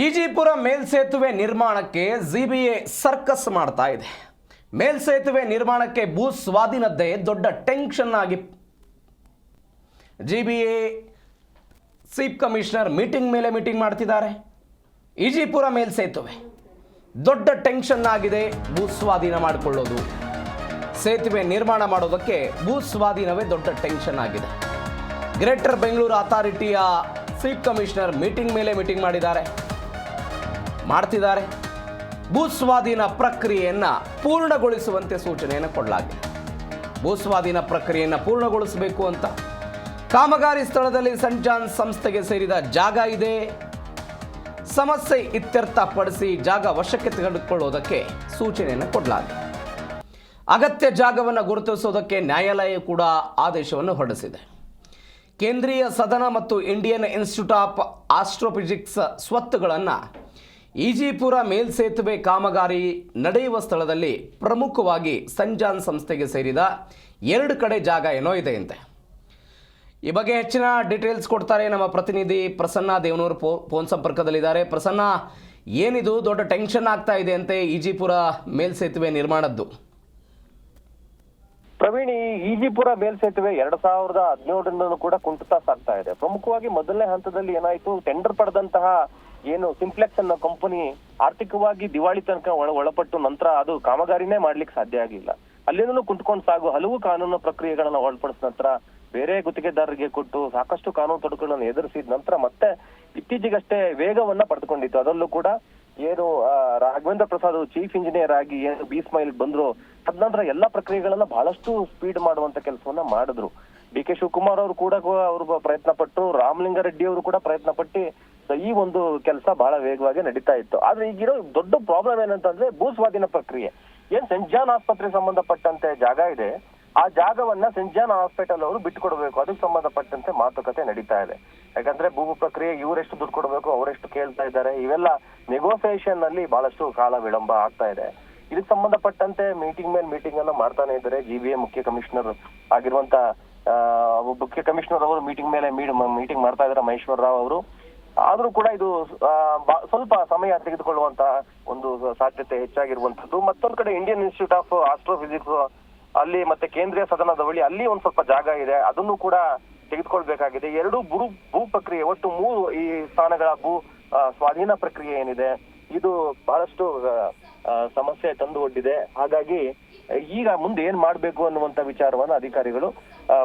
ಈಜಿಪುರ ಮೇಲ್ಸೇತುವೆ ನಿರ್ಮಾಣಕ್ಕೆ GBA circus ಮಾಡ್ತಾ ಇದೆ. ಮೇಲ್ಸೇತುವೆ ನಿರ್ಮಾಣಕ್ಕೆ ಭೂ ಸ್ವಾಧೀನದ್ದೇ ದೊಡ್ಡ ಟೆನ್ಷನ್ ಆಗಿ ಜಿಬಿಎ ಚೀಫ್ ಕಮಿಷನರ್ ಮೀಟಿಂಗ್ ಮೇಲೆ ಮೀಟಿಂಗ್ ಮಾಡ್ತಿದ್ದಾರೆ. ಈಜಿಪುರ ಮೇಲ್ಸೇತುವೆ ದೊಡ್ಡ ಟೆನ್ಷನ್ ಆಗಿದೆ. ಭೂ ಸ್ವಾಧೀನ ಮಾಡಿಕೊಳ್ಳೋದು, ಸೇತುವೆ ನಿರ್ಮಾಣ ಮಾಡೋದಕ್ಕೆ ಭೂ ಸ್ವಾಧೀನವೇ ದೊಡ್ಡ ಟೆನ್ಷನ್ ಆಗಿದೆ. ಗ್ರೇಟರ್ ಬೆಂಗಳೂರು ಅಥಾರಿಟಿಯ ಚೀಫ್ ಕಮಿಷನರ್ ಮೀಟಿಂಗ್ ಮೇಲೆ ಮೀಟಿಂಗ್ ಮಾಡ್ತಿದ್ದಾರೆ. ಭೂ ಸ್ವಾಧೀನ ಪ್ರಕ್ರಿಯೆಯನ್ನು ಪೂರ್ಣಗೊಳಿಸುವಂತೆ ಸೂಚನೆಯನ್ನು ಕೊಡಲಾಗಿದೆ. ಭೂ ಸ್ವಾಧೀನ ಪ್ರಕ್ರಿಯೆಯನ್ನು ಪೂರ್ಣಗೊಳಿಸಬೇಕು ಅಂತ ಕಾಮಗಾರಿ ಸ್ಥಳದಲ್ಲಿ ಸೆಂಟ್ ಜಾನ್ ಸಂಸ್ಥೆಗೆ ಸೇರಿದ ಜಾಗ ಇದೆ. ಸಮಸ್ಯೆ ಇತ್ಯರ್ಥಪಡಿಸಿ ಜಾಗ ವಶಕ್ಕೆ ತೆಗೆದುಕೊಳ್ಳುವುದಕ್ಕೆ ಸೂಚನೆಯನ್ನು ಕೊಡಲಾಗಿದೆ. ಅಗತ್ಯ ಜಾಗವನ್ನು ಗುರುತಿಸುವುದಕ್ಕೆ ನ್ಯಾಯಾಲಯ ಕೂಡ ಆದೇಶವನ್ನು ಹೊರಡಿಸಿದೆ. ಕೇಂದ್ರೀಯ ಸದನ ಮತ್ತು ಇಂಡಿಯನ್ ಇನ್ಸ್ಟಿಟ್ಯೂಟ್ ಆಫ್ ಆಸ್ಟ್ರೋಫಿಸಿಕ್ಸ್ ಸ್ವತ್ತುಗಳನ್ನು ಈಜಿಪುರ ಮೇಲ್ಸೇತುವೆ ಕಾಮಗಾರಿ ನಡೆಯುವ ಸ್ಥಳದಲ್ಲಿ ಪ್ರಮುಖವಾಗಿ ಸೆಂಟ್ ಜಾನ್ ಸಂಸ್ಥೆಗೆ ಸೇರಿದ 2 ಕಡೆ ಜಾಗ ಏನೋ ಇದೆ ಅಂತೆ. ಈ ಬಗ್ಗೆ ಹೆಚ್ಚಿನ ಡೀಟೇಲ್ಸ್ ಕೊಡ್ತಾರೆ ನಮ್ಮ ಪ್ರತಿನಿಧಿ ಪ್ರಸನ್ನ ದೇವನೂರು ಫೋನ್ ಸಂಪರ್ಕದಲ್ಲಿದ್ದಾರೆ. ಪ್ರಸನ್ನ, ಏನಿದು ದೊಡ್ಡ ಟೆನ್ಷನ್ ಆಗ್ತಾ ಇದೆ ಅಂತೆ ಈಜಿಪುರ ಮೇಲ್ಸೇತುವೆ ನಿರ್ಮಾಣದ್ದು? ಪ್ರವೀಣ್, ಈ ಈಜಿಪುರ ಮೇಲ್ಸೇತುವೆ 2017ರಿಂದಲೂ ಕೂಡ ಕುಂಠಿತ ಸಾಗ್ತಾ ಇದೆ. ಪ್ರಮುಖವಾಗಿ ಮೊದಲನೇ ಹಂತದಲ್ಲಿ ಏನಾಯ್ತು, ಟೆಂಡರ್ ಪಡೆದಂತಹ ಏನು ಸಿಂಪ್ಲೆಕ್ಸ್ ಅನ್ನೋ ಕಂಪನಿ ಆರ್ಥಿಕವಾಗಿ ದಿವಾಳಿ ತನಕ ಒಳಪಟ್ಟು ನಂತರ ಅದು ಕಾಮಗಾರಿನೇ ಮಾಡ್ಲಿಕ್ಕೆ ಸಾಧ್ಯ ಆಗಿಲ್ಲ. ಅಲ್ಲಿಂದಲೂ ಕುಂತ್ಕೊಂಡು ಸಾಗು ಹಲವು ಕಾನೂನು ಪ್ರಕ್ರಿಯೆಗಳನ್ನ ಒಳಪಡಿಸಿದ ನಂತರ ಬೇರೆ ಗುತ್ತಿಗೆದಾರರಿಗೆ ಕೊಟ್ಟು ಸಾಕಷ್ಟು ಕಾನೂನು ತೊಡಕುಗಳನ್ನು ಎದುರಿಸಿದ ನಂತರ ಮತ್ತೆ ಇತ್ತೀಚೆಗಷ್ಟೇ ವೇಗವನ್ನ ಪಡೆದುಕೊಂಡಿತ್ತು. ಅದರಲ್ಲೂ ಕೂಡ ಏನು ರಾಘವೇಂದ್ರ ಪ್ರಸಾದ್ ಚೀಫ್ ಇಂಜಿನಿಯರ್ ಆಗಿ ಏನು ಬಿ-ಸ್ಮೈಲ್ ಬಂದ್ರು, ತದನಂತರ ಎಲ್ಲಾ ಪ್ರಕ್ರಿಯೆಗಳನ್ನ ಬಹಳಷ್ಟು ಸ್ಪೀಡ್ ಮಾಡುವಂತ ಕೆಲಸವನ್ನ ಮಾಡಿದ್ರು. ಡಿ.ಕೆ. ಶಿವಕುಮಾರ್ ಅವರು ಕೂಡ ಅವರು ಪ್ರಯತ್ನ ಪಟ್ಟು, ರಾಮಲಿಂಗಾರೆಡ್ಡಿ ಅವರು ಕೂಡ ಪ್ರಯತ್ನ ಪಟ್ಟು ಈ ಒಂದು ಕೆಲಸ ಬಹಳ ವೇಗವಾಗಿ ನಡೀತಾ ಇತ್ತು. ಆದ್ರೆ ಈಗಿರೋ ದೊಡ್ಡ ಪ್ರಾಬ್ಲಮ್ ಏನಂತಂದ್ರೆ ಭೂ ಸ್ವಾಧೀನ ಪ್ರಕ್ರಿಯೆ. ಏನ್ ಸೆಂಟ್ ಜಾನ್ ಆಸ್ಪತ್ರೆಗೆ ಸಂಬಂಧಪಟ್ಟಂತೆ ಜಾಗ ಇದೆ, ಆ ಜಾಗವನ್ನ ಸೆಂಟ್ ಜಾನ್ ಹಾಸ್ಪಿಟಲ್ ಅವರು ಬಿಟ್ಕೊಡ್ಬೇಕು, ಅದಕ್ಕೆ ಸಂಬಂಧಪಟ್ಟಂತೆ ಮಾತುಕತೆ ನಡೀತಾ ಇದೆ. ಯಾಕಂದ್ರೆ ಭೂ ಪ್ರಕ್ರಿಯೆ ಇವರೆಷ್ಟು ದುಡ್ಡು ಕೊಡಬೇಕು, ಅವರೆಷ್ಟು ಕೇಳ್ತಾ ಇದ್ದಾರೆ, ಇವೆಲ್ಲ ನೆಗೋಸಿಯೇಷನ್ ನಲ್ಲಿ ಬಹಳಷ್ಟು ಕಾಲ ವಿಳಂಬ ಆಗ್ತಾ ಇದೆ. ಇದಕ್ಕೆ ಸಂಬಂಧಪಟ್ಟಂತೆ ಮೀಟಿಂಗ್ ಮೇಲೆ ಮೀಟಿಂಗ್ ಅನ್ನ ಮಾಡ್ತಾನೆ ಇದ್ದಾರೆ. ಜಿಬಿಎ ಮುಖ್ಯ ಕಮಿಷನರ್ ಆಗಿರುವಂತ ಮುಖ್ಯ ಕಮಿಷನರ್ ಅವರು ಮೀಟಿಂಗ್ ಮೇಲೆ ಮೀಟಿಂಗ್ ಮಾಡ್ತಾ ಇದ್ದಾರೆ, ಮಹೇಶ್ವರ ರಾವ್ ಅವರು. ಆದ್ರೂ ಕೂಡ ಇದು ಸ್ವಲ್ಪ ಸಮಯ ತೆಗೆದುಕೊಳ್ಳುವಂತ ಒಂದು ಸಾಧ್ಯತೆ ಹೆಚ್ಚಾಗಿರುವಂತದ್ದು. ಮತ್ತೊಂದು ಕಡೆ ಇಂಡಿಯನ್ ಇನ್ಸ್ಟಿಟ್ಯೂಟ್ ಆಫ್ ಆಸ್ಟ್ರೋಫಿಸಿಕ್ಸ್ ಅಲ್ಲಿ ಮತ್ತೆ ಕೇಂದ್ರೀಯ ಸದನದ ಬಳಿ ಅಲ್ಲಿ ಒಂದ್ ಸ್ವಲ್ಪ ಜಾಗ ಇದೆ, ಅದನ್ನು ಕೂಡ ತೆಗೆದುಕೊಳ್ಬೇಕಾಗಿದೆ. 2 ಭೂ ಪ್ರಕ್ರಿಯೆ, ಒಟ್ಟು 3 ಈ ಸ್ಥಾನಗಳ ಭೂ ಸ್ವಾಧೀನ ಪ್ರಕ್ರಿಯೆ ಏನಿದೆ ಇದು ಬಹಳಷ್ಟು ಸಮಸ್ಯೆ ತಂದು ಒಡ್ಡಿದೆ. ಹಾಗಾಗಿ ಈಗ ಮುಂದೆ ಏನ್ ಮಾಡ್ಬೇಕು ಅನ್ನುವಂತ ವಿಚಾರವನ್ನ ಅಧಿಕಾರಿಗಳು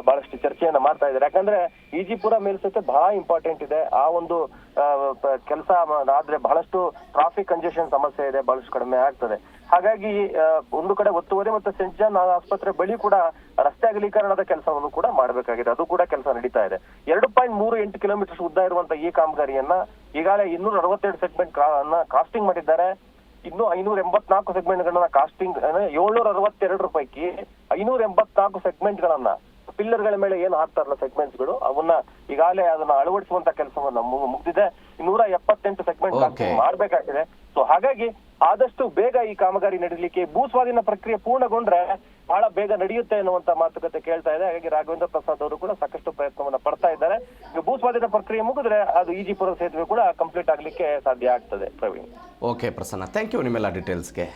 ಬಹಳಷ್ಟು ಚರ್ಚೆಯನ್ನ ಮಾಡ್ತಾ ಇದ್ದಾರೆ. ಯಾಕಂದ್ರೆ ಈಜಿಪುರ ಮೇಲ್ಸೇತುವೆ ಬಹಳ ಇಂಪಾರ್ಟೆಂಟ್ ಇದೆ. ಆ ಒಂದು ಕೆಲಸ ಆದ್ರೆ ಬಹಳಷ್ಟು ಟ್ರಾಫಿಕ್ ಕಂಜೆಷನ್ ಸಮಸ್ಯೆ ಇದೆ, ಬಹಳಷ್ಟು ಕಡಿಮೆ ಆಗ್ತದೆ. ಹಾಗಾಗಿ ಒಂದು ಕಡೆ ಒತ್ತುವರಿ ಮತ್ತೆ ಸೆಂಟ್ ಜಾನ್ ಆಸ್ಪತ್ರೆ ಬಳಿ ಕೂಡ ರಸ್ತೆ ಅಗಲೀಕರಣದ ಕೆಲಸವನ್ನು ಕೂಡ ಮಾಡಬೇಕಾಗಿದೆ, ಅದು ಕೂಡ ಕೆಲಸ ನಡೀತಾ ಇದೆ. 2.38 ಕಿಲೋಮೀಟರ್ ಉದ್ದ ಇರುವಂತ ಈ ಕಾಮಗಾರಿಯನ್ನ ಈಗಾಗಲೇ 262 ಸೆಗ್ಮೆಂಟ್ ಕಾಸ್ಟಿಂಗ್ ಮಾಡಿದ್ದಾರೆ. ಇನ್ನು 584 ಸೆಗ್ಮೆಂಟ್ ಗಳನ್ನ ಕಾಸ್ಟಿಂಗ್ 762 ಪೈಕಿ 584 ಸೆಗ್ಮೆಂಟ್ ಗಳನ್ನ ಪಿಲ್ಲರ್ ಗಳ ಮೇಲೆ ಏನು ಹಾಕ್ತಾರಲ್ಲ ಸೆಗ್ಮೆಂಟ್ಸ್ ಗಳು, ಅವನ್ನ ಈಗಾಗಲೇ ಅದನ್ನ ಅಳವಡಿಸುವಂತ ಕೆಲಸವನ್ನ ಮುಗ್ದಿದೆ. 178 ಸೆಗ್ಮೆಂಟ್ ಮಾಡ್ಬೇಕಾಗಿದೆ. ಸೊ ಹಾಗಾಗಿ ಆದಷ್ಟು ಬೇಗ ಈ ಕಾಮಗಾರಿ ನಡೀಲಿಕ್ಕೆ, ಭೂ ಸ್ವಾಧೀನ ಪ್ರಕ್ರಿಯೆ ಪೂರ್ಣಗೊಂಡ್ರೆ ಬಹಳ ಬೇಗ ನಡೆಯುತ್ತೆ ಅನ್ನುವಂತ ಮಾತುಕತೆ ಕೇಳ್ತಾ ಇದೆ. ಹಾಗಾಗಿ ರಾಘವೇಂದ್ರ ಪ್ರಸಾದ್ ಅವರು ಕೂಡ ಸಾಕಷ್ಟು ಪ್ರಯತ್ನವನ್ನ ಪಡ್ತಾ ಇದ್ದಾರೆ. ಈಗ ಭೂ ಸ್ವಾಧೀನ ಪ್ರಕ್ರಿಯೆ ಮುಗಿದ್ರೆ ಅದು ಈಜಿಪುರ ಸೇತುವೆ ಕೂಡ ಕಂಪ್ಲೀಟ್ ಆಗ್ಲಿಕ್ಕೆ ಸಾಧ್ಯ ಆಗ್ತದೆ. Praveen, okay Prasanna, thank you ನಿಮ್ಮೆಲ್ಲ ಡೀಟೇಲ್ಸ್ಗೆ.